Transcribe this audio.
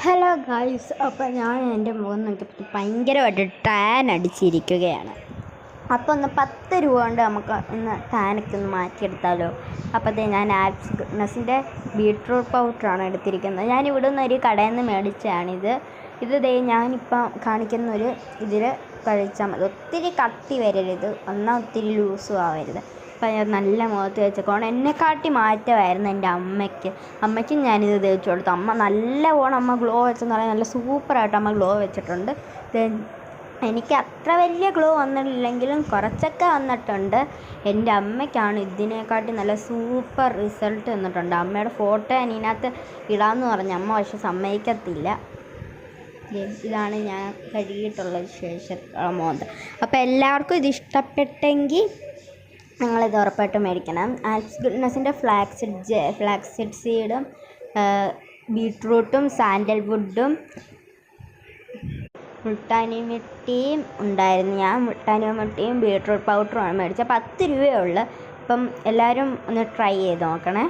Hello guys, അപ്പോൾ ഞാൻ എൻ്റെ മുഖം നോക്കിയപ്പോൾ ഭയങ്കരമായിട്ട് ടാൻ അടിച്ചിരിക്കുകയാണ്. അപ്പോൾ ഒന്ന് 10 രൂപ കൊണ്ട് നമുക്ക് ഒന്ന് ടാനൊക്കെ ഒന്ന് മാറ്റിയെടുത്താലോ. അപ്പോഴത്തേ ഞാൻ ആൽപ്സ് ഗുഡ്നസിൻ്റെ ബീട്രൂട്ട് പൗഡറാണ് എടുത്തിരിക്കുന്നത്. ഞാൻ ഇവിടെ നിന്ന് ഒരു കടയിൽ നിന്ന് മേടിച്ചതാണിത്. ഞാനിപ്പം കാണിക്കുന്ന ഒരു ഇതിൽ കഴിച്ചാൽ മതി. ഒത്തിരി കട്ടി വരരുത്, എന്നാൽ ഒത്തിരി ലൂസും ആവരുത്. അപ്പം ഞാൻ നല്ല മുഖത്ത് വെച്ചേക്കോണം. എന്നെക്കാട്ടി മാറ്റമായിരുന്നു എൻ്റെ അമ്മയ്ക്കും ഞാനിത് തേച്ച് കൊടുത്തു. അമ്മ അമ്മ ഗ്ലോ വെച്ചെന്ന് പറയാൻ നല്ല സൂപ്പറായിട്ട് അമ്മ ഗ്ലോ വെച്ചിട്ടുണ്ട്. എനിക്ക് അത്ര വലിയ ഗ്ലോ വന്നിട്ടില്ലെങ്കിലും കുറച്ചൊക്കെ വന്നിട്ടുണ്ട്. എൻ്റെ അമ്മയ്ക്കാണ് ഇതിനെക്കാട്ടി നല്ല സൂപ്പർ റിസൾട്ട് വന്നിട്ടുണ്ട്. അമ്മയുടെ ഫോട്ടോ ഞാൻ ഇതിനകത്ത് ഇടാമെന്ന് പറഞ്ഞു. അമ്മ പക്ഷെ സമ്മതിക്കത്തില്ല. ഇതാണ് ഞാൻ കഴുകിയിട്ടുള്ള ശേഷം മോന്ത. അപ്പോൾ എല്ലാവർക്കും ഇത് ഇഷ്ടപ്പെട്ടെങ്കിൽ നിങ്ങളിത് ഉറപ്പായിട്ടും മേടിക്കണം. ആൽപ്സ് ഗുഡ്നസിൻ്റെ ഫ്ലാക്സിഡ് സീഡും ബീട്രൂട്ടും സാൻഡൽവുഡും മുൾട്ടാനി മിട്ടിയും ഉണ്ടായിരുന്നു. ഞാൻ മുൾട്ടാനി മിട്ടിയും ബീട്രൂട്ട് പൗഡറുമാണ് മേടിച്ചത്. 10 രൂപയേ ഉള്ളൂ. അപ്പം എല്ലാവരും ഒന്ന് ട്രൈ ചെയ്ത് നോക്കണേ.